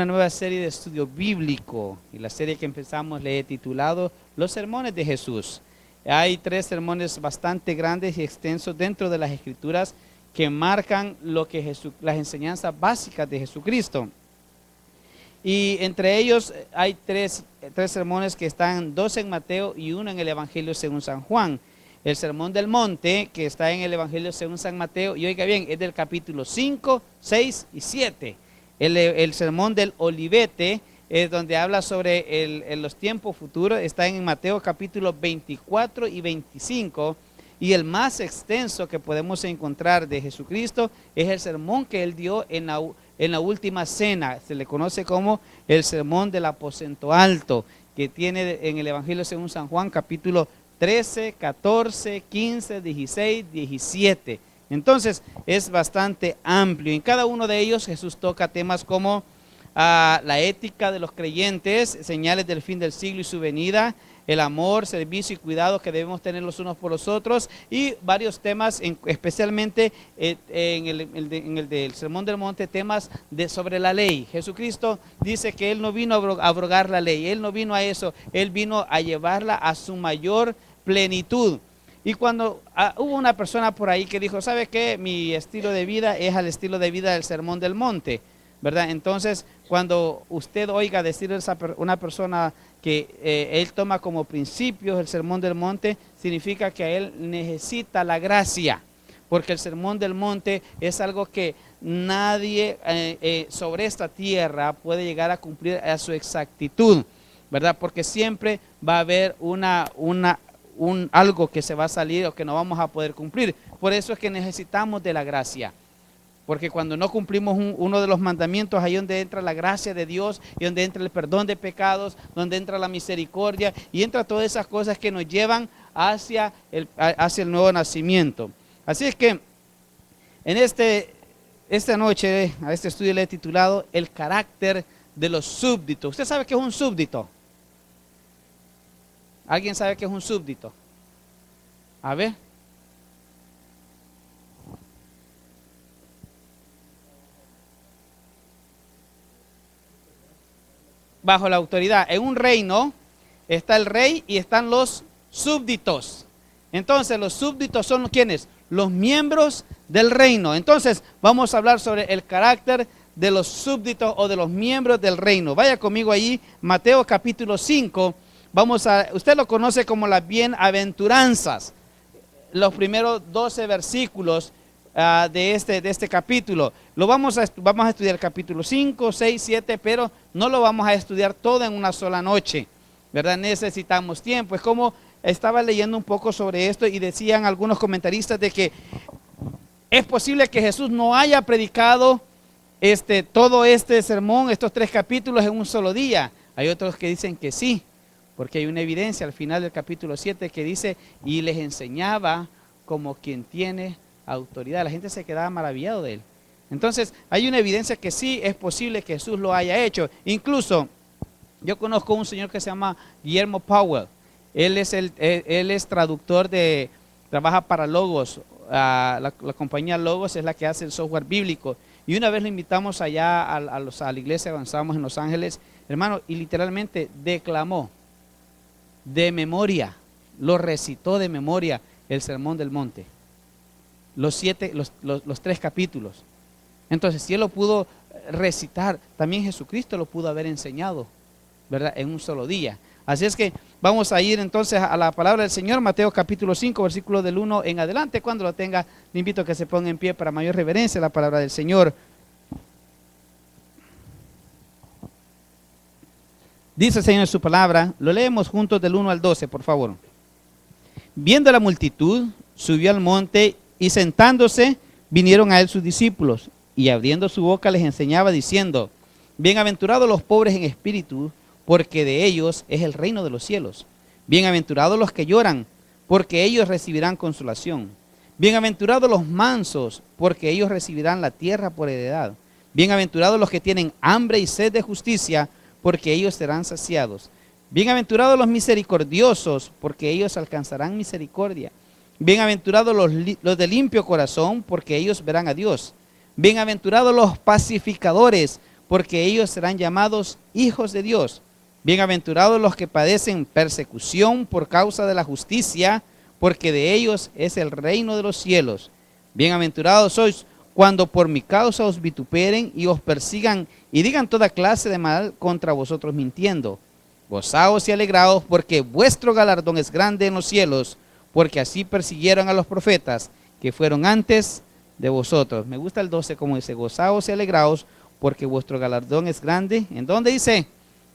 una nueva serie de estudio bíblico, y la serie que empezamos le he titulado Los Sermones de Jesús. Hay 3 sermones bastante grandes y extensos dentro de las Escrituras que marcan las enseñanzas básicas de Jesucristo. Y entre ellos hay tres sermones que están, 2 en Mateo y 1 en el Evangelio según San Juan. El Sermón del Monte, que está en el Evangelio según San Mateo, y oiga bien, es del capítulo 5, 6 y 7. El Sermón del Olivete, es donde habla sobre los tiempos futuros, está en Mateo capítulo 24 y 25. Y el más extenso que podemos encontrar de Jesucristo es el sermón que él dio en la última cena. Se le conoce como el Sermón del Aposento Alto, que tiene en el Evangelio según San Juan capítulo 13, 14, 15, 16, 17. Entonces es bastante amplio. En cada uno de ellos Jesús toca temas como la ética de los creyentes, señales del fin del siglo y su venida, el amor, servicio y cuidado que debemos tener los unos por los otros, y varios temas, especialmente en el del Sermón del Monte, temas sobre la ley. Jesucristo dice que Él no vino a abrogar la ley, Él no vino a eso, Él vino a llevarla a su mayor plenitud. Y cuando hubo una persona por ahí que dijo, ¿sabe qué? Mi estilo de vida es al estilo de vida del Sermón del Monte, ¿verdad? Entonces, cuando usted oiga decir a una persona que él toma como principios el Sermón del Monte, significa que él necesita la gracia, porque el Sermón del Monte es algo que nadie sobre esta tierra puede llegar a cumplir a su exactitud, ¿verdad? Porque siempre va a haber algo que se va a salir o que no vamos a poder cumplir. Por eso es que necesitamos de la gracia. Porque cuando no cumplimos uno de los mandamientos, ahí donde entra la gracia de Dios, y donde entra el perdón de pecados, donde entra la misericordia, y entra todas esas cosas que nos llevan hacia el nuevo nacimiento. Así es que en esta noche, a este estudio le he titulado El carácter de los súbditos. ¿Usted sabe qué es un súbdito? ¿Alguien sabe qué es un súbdito? A ver. Bajo la autoridad. En un reino está el rey y están los súbditos. Entonces los súbditos son ¿quiénes? Los miembros del reino. Entonces vamos a hablar sobre el carácter de los súbditos o de los miembros del reino. Vaya conmigo allí, Mateo capítulo 5. Usted lo conoce como las bienaventuranzas. Los primeros 12 versículos de este capítulo. Vamos a estudiar capítulo 5, 6, 7, pero no lo vamos a estudiar todo en una sola noche, ¿verdad? Necesitamos tiempo. Es como estaba leyendo un poco sobre esto y decían algunos comentaristas de que es posible que Jesús no haya predicado todo este sermón, estos 3 capítulos en un solo día. Hay otros que dicen que sí, porque hay una evidencia al final del capítulo 7 que dice, y les enseñaba como quien tiene autoridad. La gente se quedaba maravillado de él. Entonces hay una evidencia que sí es posible que Jesús lo haya hecho. Incluso yo conozco un señor que se llama Guillermo Powell. Él es traductor trabaja para Logos. La compañía Logos es la que hace el software bíblico. Y una vez lo invitamos allá a la iglesia, avanzamos en Los Ángeles, hermano, y literalmente declamó de memoria, lo recitó de memoria el Sermón del Monte. Los 3 capítulos. Entonces, si él lo pudo recitar, también Jesucristo lo pudo haber enseñado, ¿verdad? En un solo día. Así es que vamos a ir entonces a la palabra del Señor, Mateo capítulo 5, versículo del 1 en adelante. Cuando lo tenga, le invito a que se ponga en pie para mayor reverencia a la palabra del Señor. Dice el Señor en su palabra, lo leemos juntos del 1 al 12, por favor. Viendo la multitud, subió al monte y sentándose, vinieron a él sus discípulos, y abriendo su boca les enseñaba diciendo, bienaventurados los pobres en espíritu, porque de ellos es el reino de los cielos. Bienaventurados los que lloran, porque ellos recibirán consolación. Bienaventurados los mansos, porque ellos recibirán la tierra por heredad. Bienaventurados los que tienen hambre y sed de justicia, porque ellos serán saciados. Bienaventurados los misericordiosos, porque ellos alcanzarán misericordia. Bienaventurados los de limpio corazón, porque ellos verán a Dios. Bienaventurados los pacificadores, porque ellos serán llamados hijos de Dios. Bienaventurados los que padecen persecución por causa de la justicia, porque de ellos es el reino de los cielos. Bienaventurados sois cuando por mi causa os vituperen y os persigan y digan toda clase de mal contra vosotros mintiendo. Gozaos y alegraos, porque vuestro galardón es grande en los cielos, porque así persiguieron a los profetas que fueron antes de vosotros. Me gusta el 12 como dice, gozaos y alegraos, porque vuestro galardón es grande. ¿En dónde dice?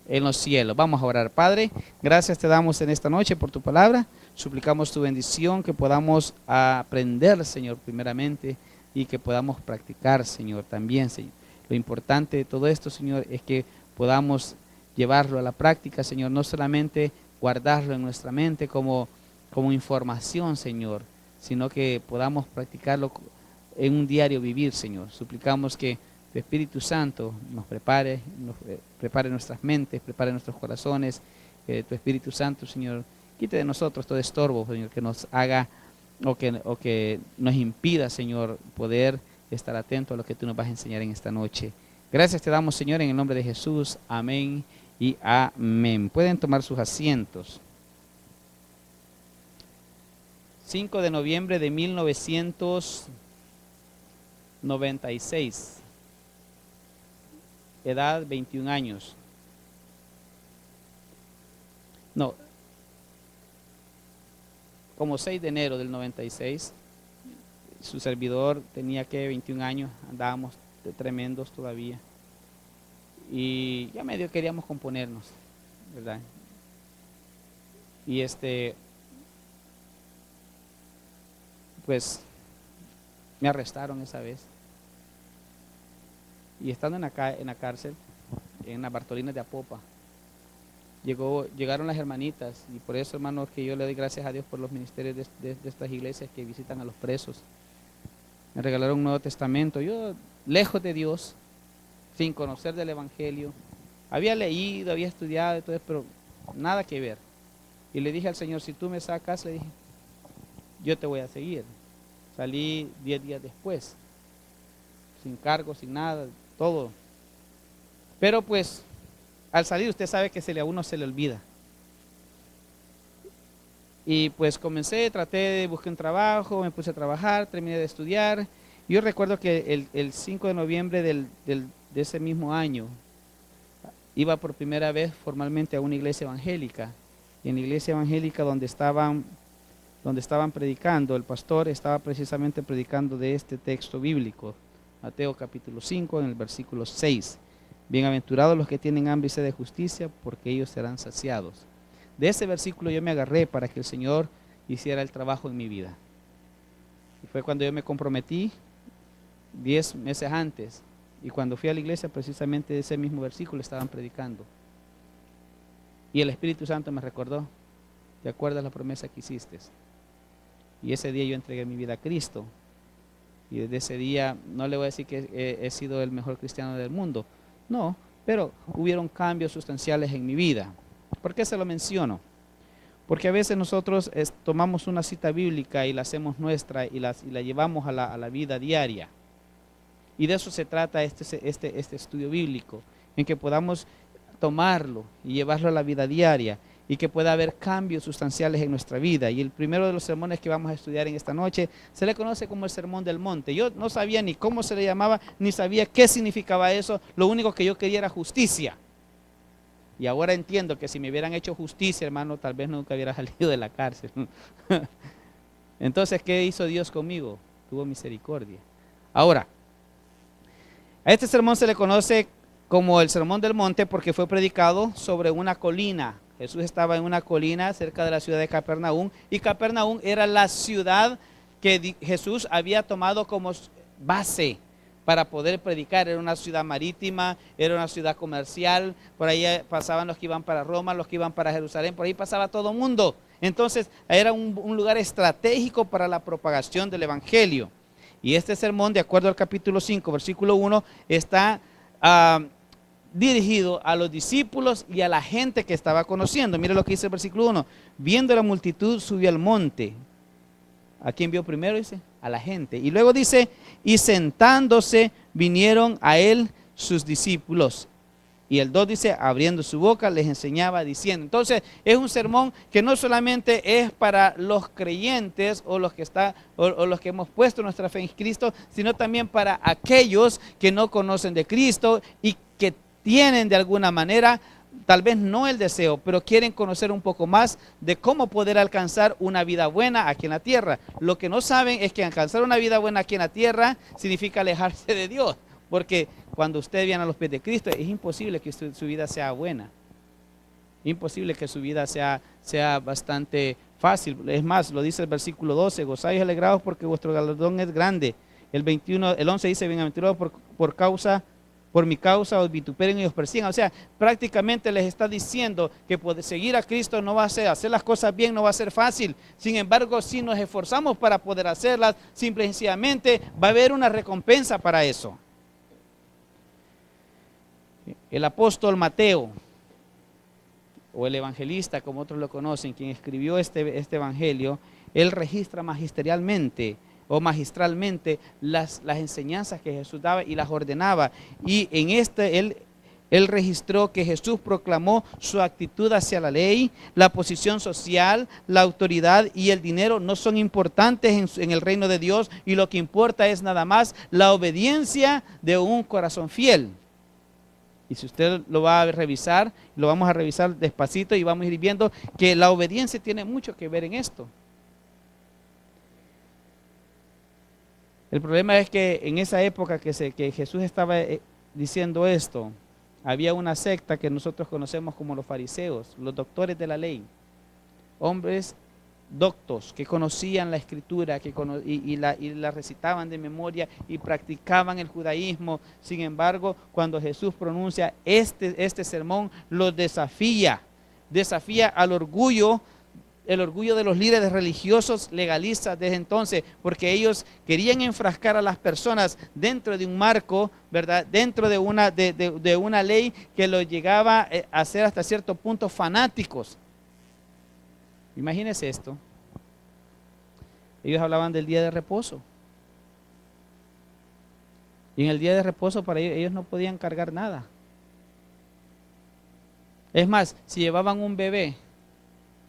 En los cielos. Vamos a orar. Padre, gracias te damos en esta noche por tu palabra. Suplicamos tu bendición, que podamos aprender, Señor, primeramente, y que podamos practicar, Señor, también, Señor. Lo importante de todo esto, Señor, es que podamos llevarlo a la práctica, Señor, no solamente guardarlo en nuestra mente como información, Señor, sino que podamos practicarlo en un diario vivir, Señor. Suplicamos que tu Espíritu Santo nos prepare nuestras mentes, prepare nuestros corazones, que tu Espíritu Santo, Señor, quite de nosotros todo estorbo, Señor, que nos haga o que nos impida, Señor, poder estar atento a lo que tú nos vas a enseñar en esta noche. Gracias te damos, Señor, en el nombre de Jesús. Amén y amén. Pueden tomar sus asientos. 5 de noviembre de 1996. Edad 21 años. No, como 6 de enero del 96. Su servidor tenía que 21 años, andábamos tremendos todavía. Y ya medio queríamos componernos, ¿verdad? Y pues me arrestaron esa vez. Y estando en la cárcel, en las Bartolinas de Apopa, llegaron las hermanitas, y por eso, hermanos, que yo le doy gracias a Dios por los ministerios de estas iglesias que visitan a los presos. Me regalaron un Nuevo Testamento. Yo, lejos de Dios, sin conocer del Evangelio, había leído, había estudiado y todo eso, pero nada que ver. Y le dije al Señor, si tú me sacas, le dije, yo te voy a seguir. Salí 10 días después, sin cargo, sin nada, todo. Pero pues, al salir usted sabe que a uno se le olvida. Y pues traté de buscar un trabajo, me puse a trabajar, terminé de estudiar. Yo recuerdo que el 5 de noviembre de ese mismo año, iba por primera vez formalmente a una iglesia evangélica. Y en la iglesia evangélica donde estaban predicando, el pastor estaba precisamente predicando de este texto bíblico, Mateo capítulo 5, en el versículo 6. Bienaventurados los que tienen hambre y sed de justicia, porque ellos serán saciados. De ese versículo yo me agarré para que el Señor hiciera el trabajo en mi vida. Y fue cuando yo me comprometí 10 meses antes. Y cuando fui a la iglesia, precisamente de ese mismo versículo estaban predicando. Y el Espíritu Santo me recordó, ¿te acuerdas la promesa que hiciste? Y ese día yo entregué mi vida a Cristo. Y desde ese día, no le voy a decir que he sido el mejor cristiano del mundo. No, pero hubieron cambios sustanciales en mi vida. ¿Por qué se lo menciono? Porque a veces nosotros tomamos una cita bíblica y la hacemos nuestra y la llevamos a la vida diaria. Y de eso se trata este estudio bíblico, en que podamos tomarlo y llevarlo a la vida diaria y que pueda haber cambios sustanciales en nuestra vida. Y el primero de los sermones que vamos a estudiar en esta noche se le conoce como el Sermón del Monte. Yo no sabía ni cómo se le llamaba, ni sabía qué significaba eso. Lo único que yo quería era justicia. Y ahora entiendo que si me hubieran hecho justicia, hermano, tal vez nunca hubiera salido de la cárcel. Entonces, ¿qué hizo Dios conmigo? Tuvo misericordia. Ahora, a este sermón se le conoce como el Sermón del Monte porque fue predicado sobre una colina. Jesús estaba en una colina cerca de la ciudad de Capernaum, y Capernaum era la ciudad que Jesús había tomado como base para poder predicar. Era una ciudad marítima, era una ciudad comercial, por ahí pasaban los que iban para Roma, los que iban para Jerusalén, por ahí pasaba todo el mundo. Entonces era un lugar estratégico para la propagación del Evangelio. Y este sermón, de acuerdo al capítulo 5, versículo 1, está dirigido a los discípulos y a la gente que estaba conociendo. Mire lo que dice el versículo 1. Viendo la multitud, subió al monte. ¿A quién vio primero? Dice, a la gente. Y luego dice, y sentándose, vinieron a él sus discípulos. Y el 2 dice, abriendo su boca, les enseñaba diciendo. Entonces, es un sermón que no solamente es para los creyentes o los que hemos puesto nuestra fe en Cristo, sino también para aquellos que no conocen de Cristo y que tienen de alguna manera, tal vez no el deseo, pero quieren conocer un poco más de cómo poder alcanzar una vida buena aquí en la tierra. Lo que no saben es que alcanzar una vida buena aquí en la tierra significa alejarse de Dios. Porque cuando usted viene a los pies de Cristo, es imposible que su vida sea buena. Imposible que su vida sea bastante fácil. Es más, lo dice el versículo 12, gozáis y alegraos porque vuestro galardón es grande. El 11 dice, bienaventurados por mi causa os vituperen y os persigan. O sea, prácticamente les está diciendo que seguir a Cristo no va a ser, hacer las cosas bien no va a ser fácil. Sin embargo, si nos esforzamos para poder hacerlas, simple y sencillamente va a haber una recompensa para eso. El apóstol Mateo, o el evangelista, como otros lo conocen, quien escribió este evangelio, él registra magistralmente las enseñanzas que Jesús daba y las ordenaba. Y en él registró que Jesús proclamó su actitud hacia la ley, la posición social, la autoridad y el dinero no son importantes en el reino de Dios, y lo que importa es nada más la obediencia de un corazón fiel. Y si usted lo va a revisar, lo vamos a revisar despacito y vamos a ir viendo que la obediencia tiene mucho que ver en esto. El problema es que en esa época que Jesús estaba diciendo esto, había una secta que nosotros conocemos como los fariseos, los doctores de la ley, hombres doctos que conocían la escritura y la recitaban de memoria y practicaban el judaísmo. Sin embargo, cuando Jesús pronuncia este sermón, los desafía al orgullo, el orgullo de los líderes religiosos legalistas desde entonces, porque ellos querían enfrascar a las personas dentro de un marco, ¿verdad? Dentro de una ley que los llegaba a ser hasta cierto punto fanáticos. Imagínense esto. Ellos hablaban del día de reposo. Y en el día de reposo para ellos no podían cargar nada. Es más, si llevaban un bebé,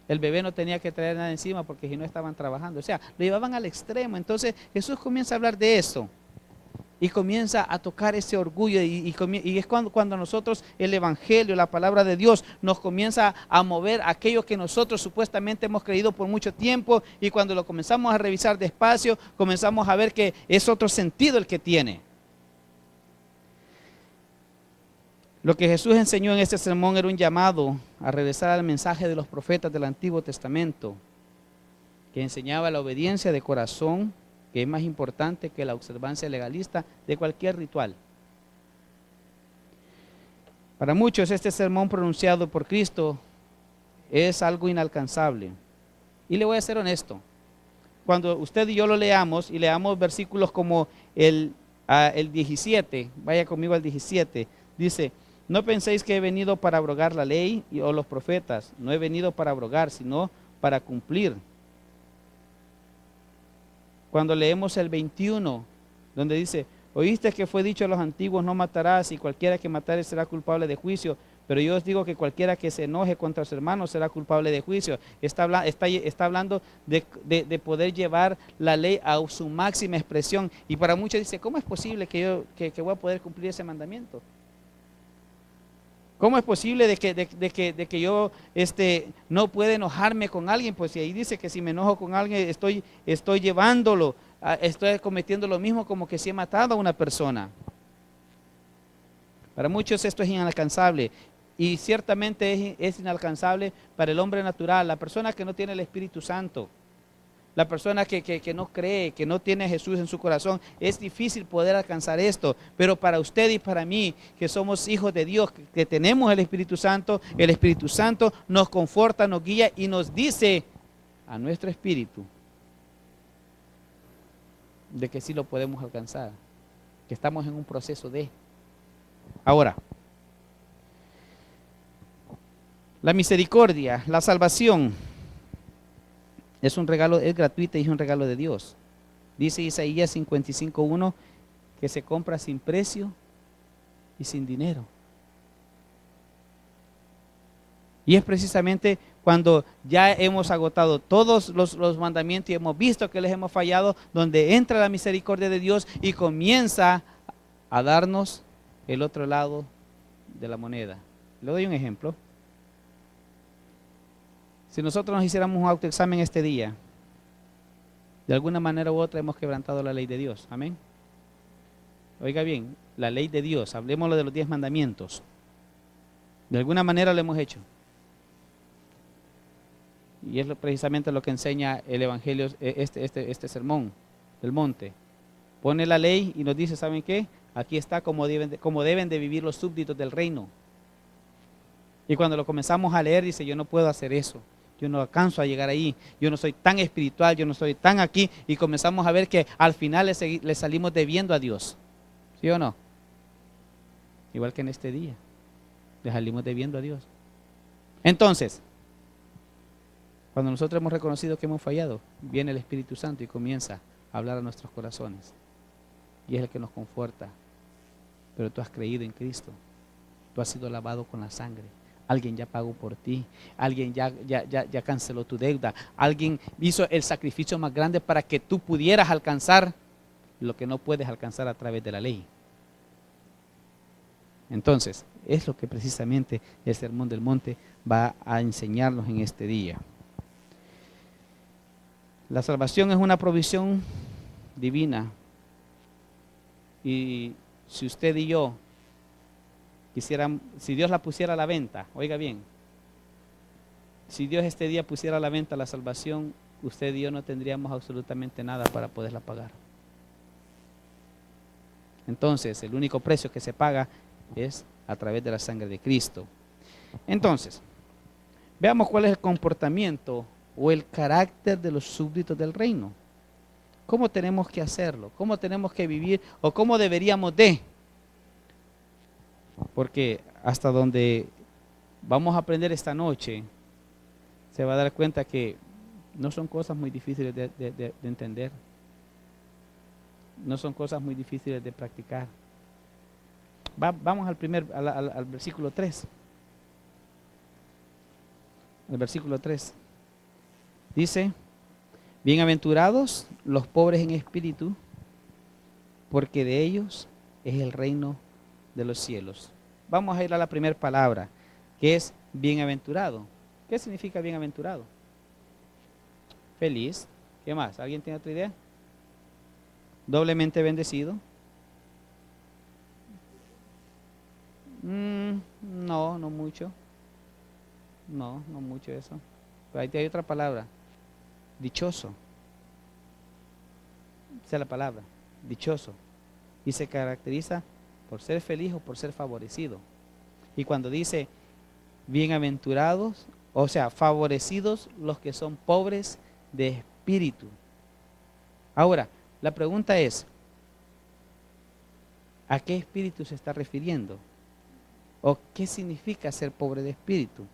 el bebé no tenía que traer nada encima porque si no estaban trabajando. O sea, lo llevaban al extremo. Entonces Jesús comienza a hablar de eso. Y comienza a tocar ese orgullo y es cuando nosotros, el Evangelio, la palabra de Dios, nos comienza a mover aquello que nosotros supuestamente hemos creído por mucho tiempo, y cuando lo comenzamos a revisar despacio, comenzamos a ver que es otro sentido el que tiene. Lo que Jesús enseñó en este sermón era un llamado a regresar al mensaje de los profetas del Antiguo Testamento, que enseñaba la obediencia de corazón, que es más importante que la observancia legalista de cualquier ritual. Para muchos este sermón pronunciado por Cristo es algo inalcanzable. Y le voy a ser honesto, cuando usted y yo lo leamos, y leamos versículos como el 17, vaya conmigo al 17, dice, no penséis que he venido para abrogar la ley o los profetas, no he venido para abrogar, sino para cumplir. Cuando leemos el 21, donde dice, oíste que fue dicho a los antiguos, no matarás, y cualquiera que matare será culpable de juicio, pero yo os digo que cualquiera que se enoje contra su hermano será culpable de juicio. Está hablando de poder llevar la ley a su máxima expresión, y para muchos dice, ¿cómo es posible que voy a poder cumplir ese mandamiento? ¿Cómo es posible de que yo no pueda enojarme con alguien? Pues si ahí dice que si me enojo con alguien estoy llevándolo, estoy cometiendo lo mismo como que si he matado a una persona. Para muchos esto es inalcanzable, y ciertamente es inalcanzable para el hombre natural, la persona que no tiene el Espíritu Santo. La persona que no cree, que no tiene a Jesús en su corazón, es difícil poder alcanzar esto. Pero para usted y para mí, que somos hijos de Dios, que tenemos el Espíritu Santo nos conforta, nos guía y nos dice a nuestro espíritu de que sí lo podemos alcanzar, que estamos en un proceso de. Ahora, la misericordia, la salvación, es un regalo, es gratuita y es un regalo de Dios. Dice Isaías 55:1 que se compra sin precio y sin dinero. Y es precisamente cuando ya hemos agotado todos los mandamientos y hemos visto que les hemos fallado, donde entra la misericordia de Dios y comienza a darnos el otro lado de la moneda. Le doy un ejemplo. Si nosotros nos hiciéramos un autoexamen este día, de alguna manera u otra hemos quebrantado la ley de Dios. Amén. Oiga bien, la ley de Dios, hablemos de los 10 mandamientos. De alguna manera lo hemos hecho. Y es precisamente lo que enseña el Evangelio, este sermón del monte. Pone la ley y nos dice, ¿saben qué? Aquí está cómo deben de vivir los súbditos del reino. Y cuando lo comenzamos a leer, dice, yo no puedo hacer eso. Yo no alcanzo a llegar ahí. Yo no soy tan espiritual, yo no soy tan aquí. Y comenzamos a ver que al final le salimos debiendo a Dios. ¿Sí o no? Igual que en este día. Le salimos debiendo a Dios. Entonces, cuando nosotros hemos reconocido que hemos fallado, viene el Espíritu Santo y comienza a hablar a nuestros corazones. Y es el que nos conforta. Pero tú has creído en Cristo. Tú has sido lavado con la sangre. Alguien ya pagó por ti. Alguien ya canceló tu deuda. Alguien hizo el sacrificio más grande para que tú pudieras alcanzar lo que no puedes alcanzar a través de la ley. Entonces, es lo que precisamente el Sermón del Monte va a enseñarnos en este día. La salvación es una provisión divina. Y si usted y yo quisieran, si Dios la pusiera a la venta, oiga bien, si Dios este día pusiera a la venta la salvación, usted y yo no tendríamos absolutamente nada para poderla pagar. Entonces, el único precio que se paga es a través de la sangre de Cristo. Entonces, veamos cuál es el comportamiento o el carácter de los súbditos del reino. ¿Cómo tenemos que hacerlo? ¿Cómo tenemos que vivir? ¿O cómo deberíamos de? Porque hasta donde vamos a aprender esta noche, se va a dar cuenta que no son cosas muy difíciles de entender. No son cosas muy difíciles de practicar. Vamos al versículo 3. El versículo 3 dice: bienaventurados los pobres en espíritu, porque de ellos es el reino de los cielos. Vamos a ir a la primera palabra, que es bienaventurado. ¿Qué significa bienaventurado? Feliz. ¿Qué más? ¿Alguien tiene otra idea? Doblemente bendecido. No mucho. No mucho eso. Pero ahí hay otra palabra. Dichoso. Esa es la palabra. Dichoso. Y se caracteriza por ser feliz o por ser favorecido. Y cuando dice bienaventurados, o sea, favorecidos los que son pobres de espíritu. Ahora, la pregunta es, ¿a qué espíritu se está refiriendo? ¿O qué significa ser pobre de espíritu?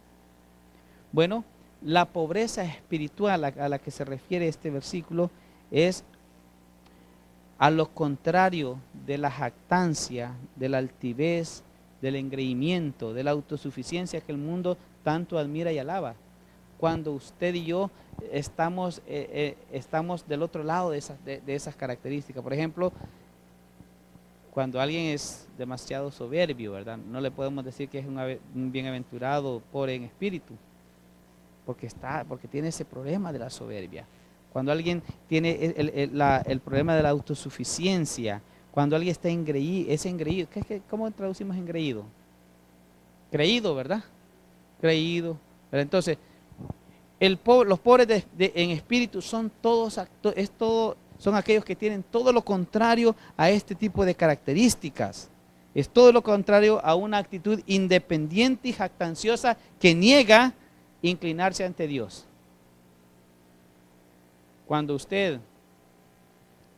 Bueno, la pobreza espiritual a la que se refiere este versículo es a lo contrario de la jactancia, de la altivez, del engreimiento, de la autosuficiencia que el mundo tanto admira y alaba. Cuando usted y yo estamos del otro lado de esas características. Por ejemplo, cuando alguien es demasiado soberbio, ¿verdad? No le podemos decir que es un bienaventurado pobre en espíritu, porque tiene ese problema de la soberbia. Cuando alguien tiene el problema de la autosuficiencia, cuando alguien está engreído, ¿cómo traducimos engreído? Creído, ¿verdad? Creído. ¿Verdad? Entonces, los pobres en espíritu son son aquellos que tienen todo lo contrario a este tipo de características. Es todo lo contrario a una actitud independiente y jactanciosa que niega inclinarse ante Dios. Cuando usted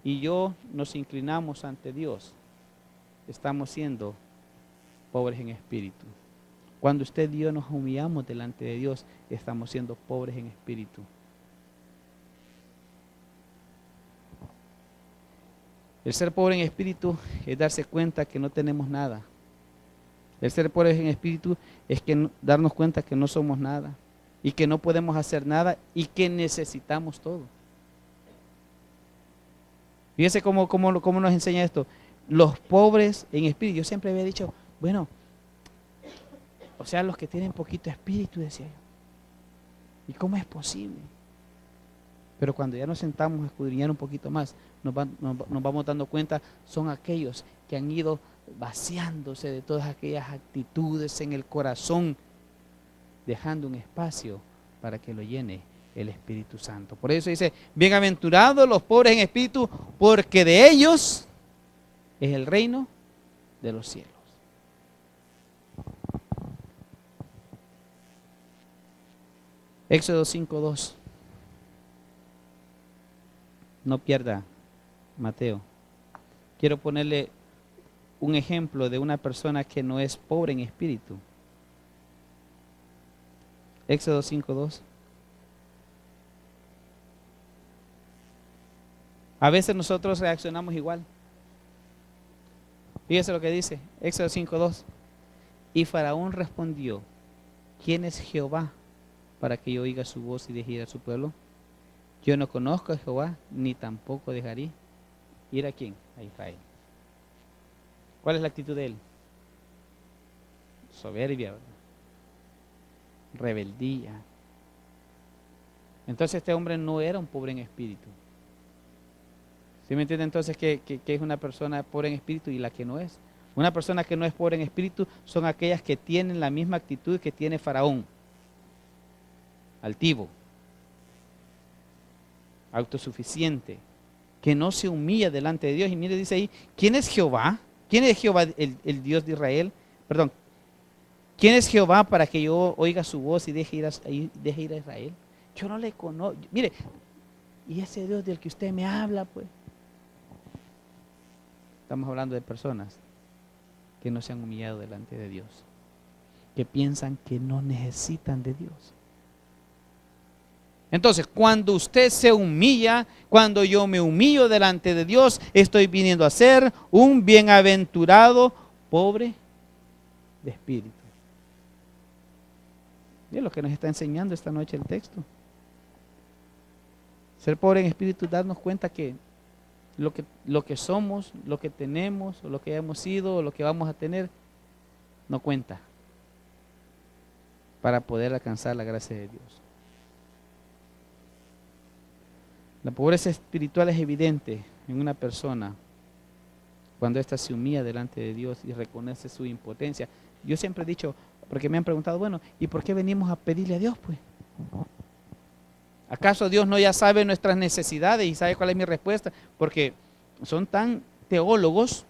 y yo nos inclinamos ante Dios, estamos siendo pobres en espíritu. Cuando usted y yo nos humillamos delante de Dios, estamos siendo pobres en espíritu. El ser pobre en espíritu es darse cuenta que no tenemos nada El ser pobres en espíritu es que darnos cuenta que no somos nada y que no podemos hacer nada y que necesitamos todo. Fíjese cómo nos enseña esto. Los pobres en espíritu. Yo siempre había dicho, bueno, o sea, los que tienen poquito espíritu, decía yo. ¿Y cómo es posible? Pero cuando ya nos sentamos a escudriñar un poquito más, nos vamos dando cuenta, son aquellos que han ido vaciándose de todas aquellas actitudes en el corazón, dejando un espacio para que lo llene el Espíritu Santo. Por eso dice, bienaventurados los pobres en espíritu, porque de ellos es el reino de los cielos. Éxodo 5:2. No pierda, Mateo. Quiero ponerle un ejemplo de una persona que no es pobre en espíritu. Éxodo 5:2. A veces nosotros reaccionamos igual. Fíjese lo que dice, Éxodo 5:2. Y Faraón respondió, ¿quién es Jehová para que yo oiga su voz y deje ir a su pueblo? Yo no conozco a Jehová, ni tampoco dejaré ir a quién, a Israel. ¿Cuál es la actitud de él? Soberbia, ¿verdad? Rebeldía. Entonces este hombre no era un pobre en espíritu. ¿Sí me entiende entonces que es una persona pobre en espíritu y la que no es? Una persona que no es pobre en espíritu son aquellas que tienen la misma actitud que tiene Faraón. Altivo, autosuficiente, que no se humilla delante de Dios. Y mire, dice ahí, ¿quién es Jehová? ¿Quién es Jehová, el Dios de Israel? Perdón, ¿quién es Jehová para que yo oiga su voz y deje ir a Israel? Yo no le conozco. Mire, y ese Dios del que usted me habla, pues. Estamos hablando de personas que no se han humillado delante de Dios, que piensan que no necesitan de Dios. Entonces, cuando usted se humilla, cuando yo me humillo delante de Dios, estoy viniendo a ser un bienaventurado pobre de espíritu. Y es lo que nos está enseñando esta noche el texto. Ser pobre en espíritu, darnos cuenta que lo que somos, lo que tenemos, o lo que hemos sido, o lo que vamos a tener, no cuenta para poder alcanzar la gracia de Dios. La pobreza espiritual es evidente en una persona cuando ésta se humilla delante de Dios y reconoce su impotencia. Yo siempre he dicho, porque me han preguntado, bueno, ¿y por qué venimos a pedirle a Dios, pues? ¿Acaso Dios no ya sabe nuestras necesidades y sabe cuál es mi respuesta? Porque son tan teólogos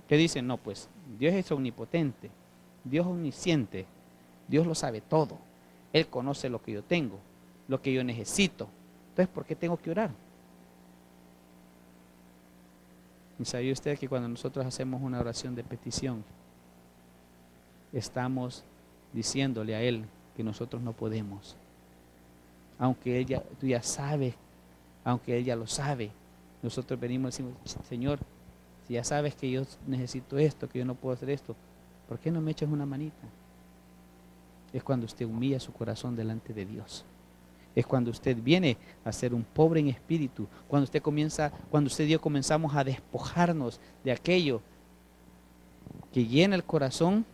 que dicen, no, pues Dios es omnipotente, Dios es omnisciente, Dios lo sabe todo, Él conoce lo que yo tengo, lo que yo necesito. Entonces, ¿por qué tengo que orar? ¿Y sabe usted que cuando nosotros hacemos una oración de petición, estamos diciéndole a Él que nosotros no podemos? Aunque tú ya sabes, aunque Él ya lo sabe, nosotros venimos y decimos, Señor, si ya sabes que yo necesito esto, que yo no puedo hacer esto, ¿por qué no me echas una manita? Es cuando usted humilla su corazón delante de Dios. Es cuando usted viene a ser un pobre en espíritu, cuando usted y yo comenzamos a despojarnos de aquello que llena el corazón,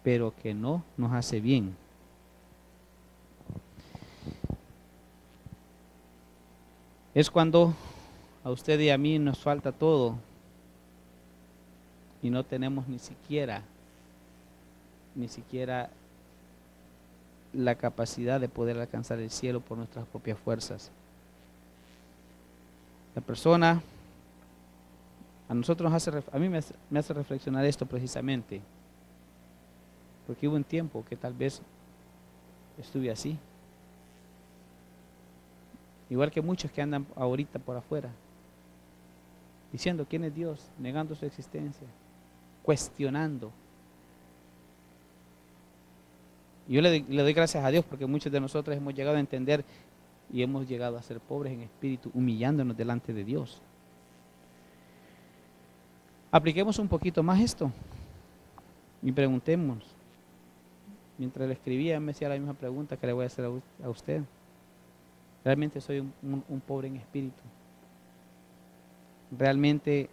pero que no nos hace bien. Es cuando a usted y a mí nos falta todo y no tenemos ni siquiera la capacidad de poder alcanzar el cielo por nuestras propias fuerzas. La persona, a nosotros a mí me hace reflexionar esto precisamente, porque hubo un tiempo que tal vez estuve así, igual que muchos que andan ahorita por afuera, diciendo quién es Dios, negando su existencia, cuestionando. Yo le doy gracias a Dios porque muchos de nosotros hemos llegado a entender y hemos llegado a ser pobres en espíritu, humillándonos delante de Dios. Apliquemos un poquito más esto y preguntémonos. Mientras le escribía, me hacía la misma pregunta que le voy a hacer a usted. ¿Realmente soy un pobre en espíritu? ¿Realmente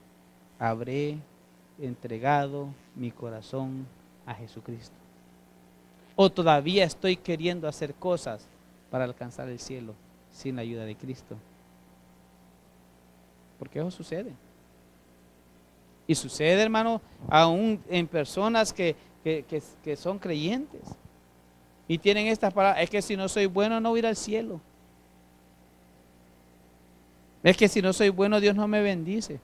habré entregado mi corazón a Jesucristo? ¿O todavía estoy queriendo hacer cosas para alcanzar el cielo sin la ayuda de Cristo? Porque eso sucede. Y sucede, hermano, aún en personas que son creyentes. Y tienen estas palabras: es que si no soy bueno no voy a ir al cielo. Es que si no soy bueno Dios no me bendice.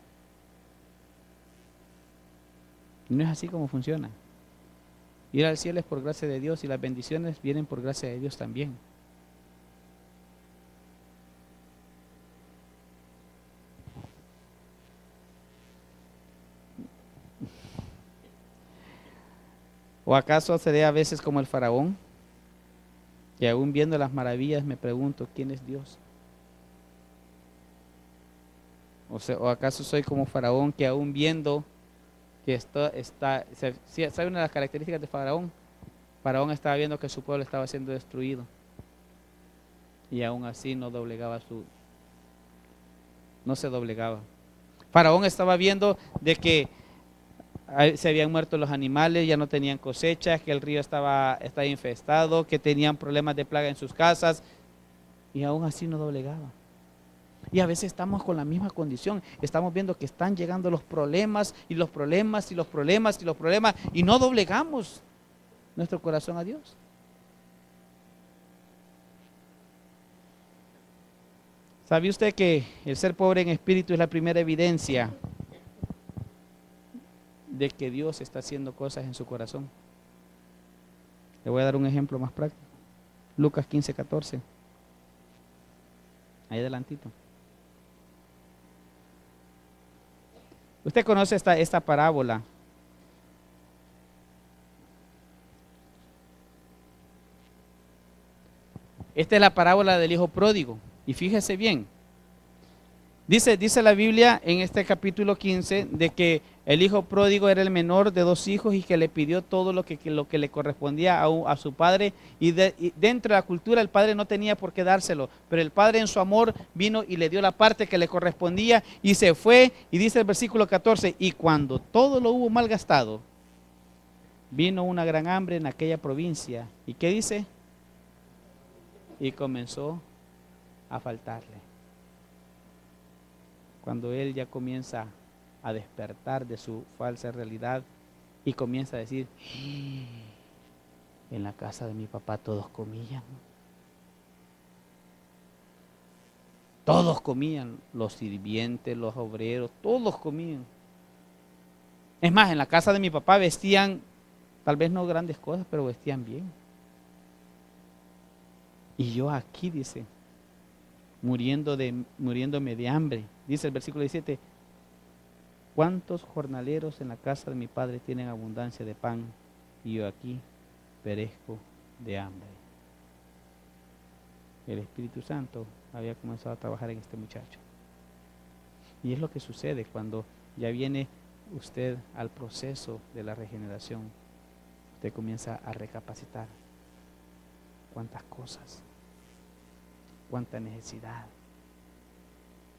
No es así como funciona. Ir al cielo es por gracia de Dios y las bendiciones vienen por gracia de Dios también. ¿O acaso seré a veces como el faraón, que aún viendo las maravillas me pregunto quién es Dios? ¿O acaso soy como faraón, que aún viendo que ¿sabe una de las características de Faraón? Faraón estaba viendo que su pueblo estaba siendo destruido y aún así no se doblegaba. Faraón estaba viendo de que se habían muerto los animales, ya no tenían cosechas, que el río estaba infestado, que tenían problemas de plaga en sus casas y aún así no doblegaba. Y a veces estamos con la misma condición, estamos viendo que están llegando los problemas y los problemas y los problemas y los problemas y no doblegamos nuestro corazón a Dios. ¿Sabe usted que el ser pobre en espíritu es la primera evidencia de que Dios está haciendo cosas en su corazón? Le voy a dar un ejemplo más práctico. Lucas 15:14. Ahí adelantito. Usted conoce esta parábola. Esta es la parábola del hijo pródigo. Y fíjese bien. Dice la Biblia en este capítulo 15 de que el hijo pródigo era el menor de 2 hijos y que le pidió todo lo que le correspondía a su padre. Y dentro de la cultura el padre no tenía por qué dárselo, pero el padre en su amor vino y le dio la parte que le correspondía y se fue. Y dice el versículo 14, y cuando todo lo hubo malgastado, vino una gran hambre en aquella provincia. ¿Y qué dice? Y comenzó a faltarle. Cuando él ya comienza a despertar de su falsa realidad y comienza a decir: en la casa de mi papá todos comían. Todos comían, los sirvientes, los obreros, todos comían. Es más, en la casa de mi papá vestían, tal vez no grandes cosas, pero vestían bien. Y yo aquí, dice, muriéndome de hambre. Dice el versículo 17, ¿cuántos jornaleros en la casa de mi padre tienen abundancia de pan? Y yo aquí perezco de hambre. El Espíritu Santo había comenzado a trabajar en este muchacho. Y es lo que sucede cuando ya viene usted al proceso de la regeneración. Usted comienza a recapacitar cuántas cosas, cuánta necesidad.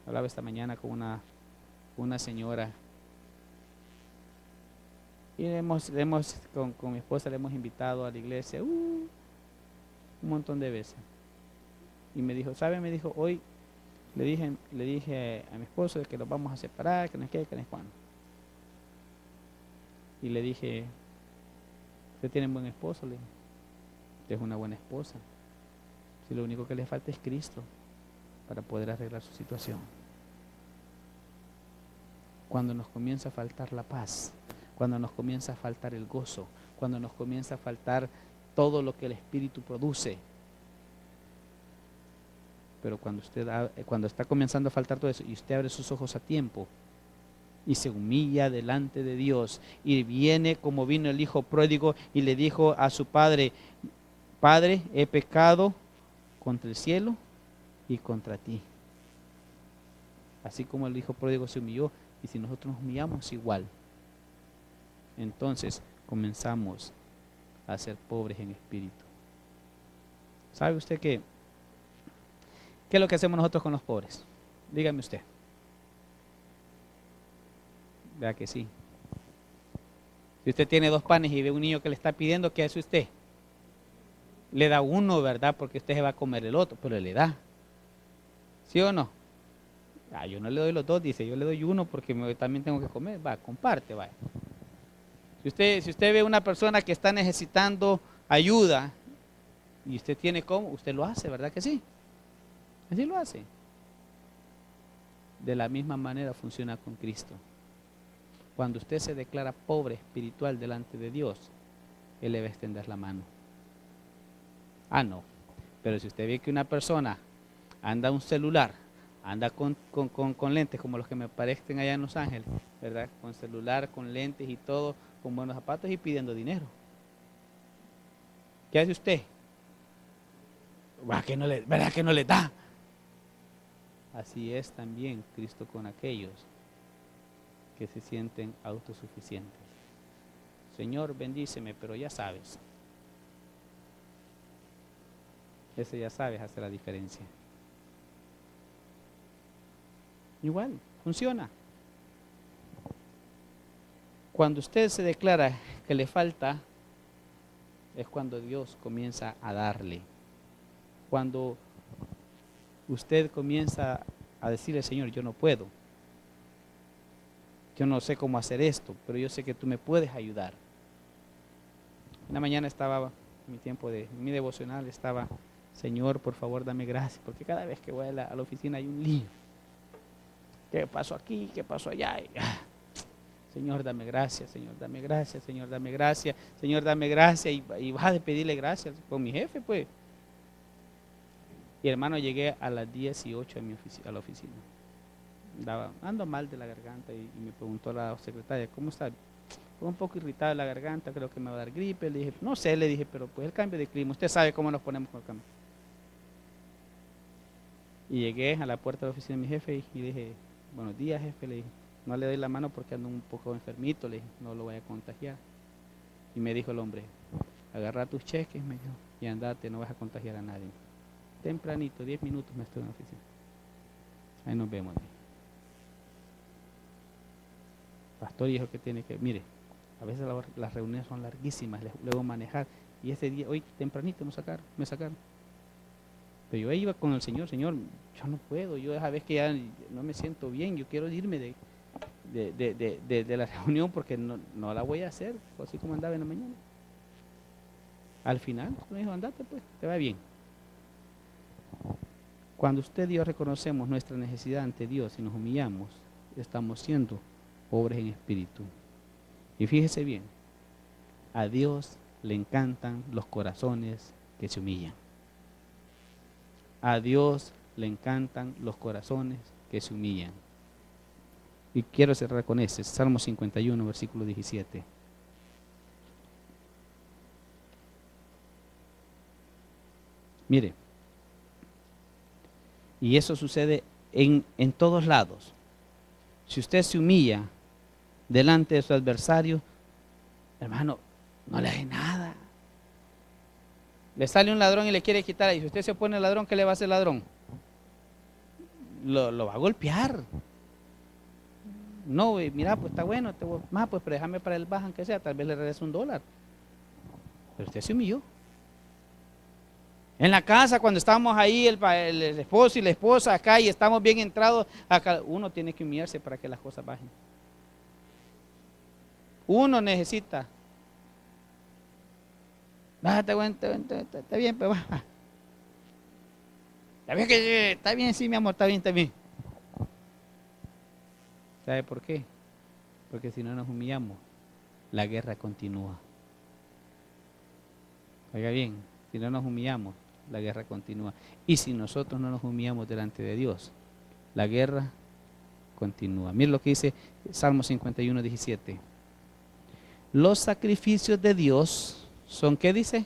Hablaba esta mañana con una señora y con mi esposa le hemos invitado a la iglesia un montón de veces. Y me dijo, ¿sabe? Me dijo, hoy le dije a mi esposo que los vamos a separar, que no es que no es cuándo. Y le dije, ¿usted tiene un buen esposo? Le dije, usted es una buena esposa. Si lo único que le falta es Cristo para poder arreglar su situación. Cuando nos comienza a faltar la paz, cuando nos comienza a faltar el gozo, cuando nos comienza a faltar todo lo que el Espíritu produce. Pero cuando está comenzando a faltar todo eso y usted abre sus ojos a tiempo y se humilla delante de Dios y viene como vino el hijo pródigo y le dijo a su padre: Padre, he pecado contra el cielo y contra ti. Así como el hijo pródigo se humilló, y si nosotros nos humillamos igual, entonces comenzamos a ser pobres en espíritu. ¿Sabe usted qué es lo que hacemos nosotros con los pobres? Dígame usted. Vea que sí. Si usted tiene 2 panes y ve un niño que le está pidiendo, ¿qué hace usted? Le da uno, ¿verdad? Porque usted se va a comer el otro, pero le da. ¿Sí o no? Yo no le doy los 2, dice, yo le doy uno porque también tengo que comer. Va, comparte, va. Si usted ve una persona que está necesitando ayuda y usted tiene cómo, usted lo hace, ¿verdad que sí? Así lo hace. De la misma manera funciona con Cristo. Cuando usted se declara pobre espiritual delante de Dios, Él le va a extender la mano. No. Pero si usted ve que una persona anda un celular, anda con lentes como los que me parecen allá en Los Ángeles, ¿verdad? Con celular, con lentes y todo, con buenos zapatos y pidiendo dinero. ¿Qué hace usted? ¿Verdad que no le da? Así es también Cristo con aquellos que se sienten autosuficientes. Señor, bendíceme, pero ya sabes. Ese ya sabes hacer la diferencia. Igual, funciona. Cuando usted se declara que le falta, es cuando Dios comienza a darle. Cuando usted comienza a decirle, Señor, yo no puedo. Yo no sé cómo hacer esto, pero yo sé que tú me puedes ayudar. Una mañana estaba, en mi tiempo de mi devocional, estaba, Señor, por favor, dame gracias, porque cada vez que voy a la oficina hay un lío. ¿Qué pasó aquí? ¿Qué pasó allá? Señor, dame gracias, Señor, dame gracias, Señor, dame gracias, Señor, dame gracias. Y vas a pedirle gracias con mi jefe, pues. Y hermano, llegué a las 10:08 a la oficina. Ando mal de la garganta y me preguntó la secretaria, ¿cómo está? Fue un poco irritada la garganta, creo que me va a dar gripe. Le dije, no sé, le dije, pero pues el cambio de clima, usted sabe cómo nos ponemos con el cambio. Y llegué a la puerta de la oficina de mi jefe y dije, buenos días, jefe, le dije, no le doy la mano porque ando un poco enfermito, le dije, no lo voy a contagiar. Y me dijo el hombre, agarra tus cheques, me dijo, y andate, no vas a contagiar a nadie. Tempranito, 10 minutos me estoy en la oficina. Ahí nos vemos. Pastor dijo que tiene que, mire, a veces las reuniones son larguísimas, luego manejar, y ese día, hoy tempranito me sacaron. Pero yo iba con el Señor, Señor, yo no puedo, yo esa vez que ya no me siento bien, yo quiero irme de la reunión porque no la voy a hacer, así como andaba en la mañana. Al final, me dijo, andate pues, te va bien. Cuando usted y yo reconocemos nuestra necesidad ante Dios y nos humillamos, estamos siendo pobres en espíritu. Y fíjese bien, a Dios le encantan los corazones que se humillan. A Dios le encantan los corazones que se humillan. Y quiero cerrar con ese, Salmo 51, versículo 17. Mire, y eso sucede en todos lados. Si usted se humilla delante de su adversario, hermano, no le hace nada. Le sale un ladrón y le quiere quitar, y si usted se opone al ladrón, ¿qué le va a hacer el ladrón? Lo va a golpear. No, mira, pues está bueno, pues pero déjame para el bajan que sea, tal vez le regrese $1. Pero usted se humilló. En la casa, cuando estamos ahí, el esposo y la esposa acá y estamos bien entrados, acá uno tiene que humillarse para que las cosas bajen. Uno necesita. Bájate, está bien, pero baja. Está bien, sí, mi amor, está bien. ¿Sabe por qué? Porque si no nos humillamos, la guerra continúa. Oiga bien, si no nos humillamos, la guerra continúa. Y si nosotros no nos humillamos delante de Dios, la guerra continúa. Mira lo que dice Salmo 51, 17. Los sacrificios de Dios son, ¿qué dice?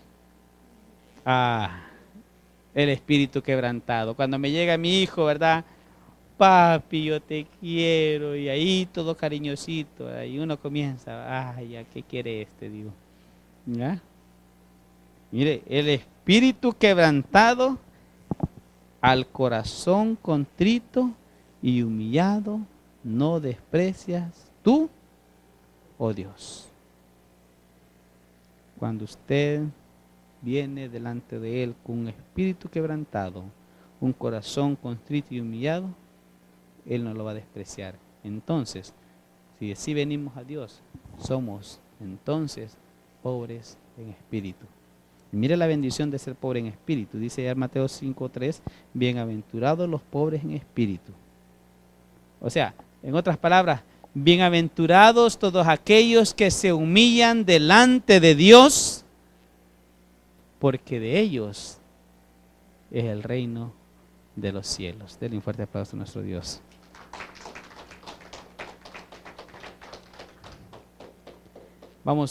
El espíritu quebrantado. Cuando me llega mi hijo, ¿verdad? papi, yo te quiero, y ahí todo cariñosito, ahí uno comienza, ay, ¿a qué quiere este? Digo, ¿ya? Mire, el espíritu quebrantado, al corazón contrito y humillado, no desprecias tú, oh Dios. Cuando usted viene delante de Él con un espíritu quebrantado, un corazón contrito y humillado, Él no lo va a despreciar. Entonces, si así venimos a Dios, somos entonces pobres en espíritu. Y mire la bendición de ser pobre en espíritu. Dice ya Mateo 5:3, bienaventurados los pobres en espíritu. O sea, en otras palabras, bienaventurados todos aquellos que se humillan delante de Dios, porque de ellos es el reino de los cielos. Denle un fuerte aplauso a nuestro Dios. Vamos.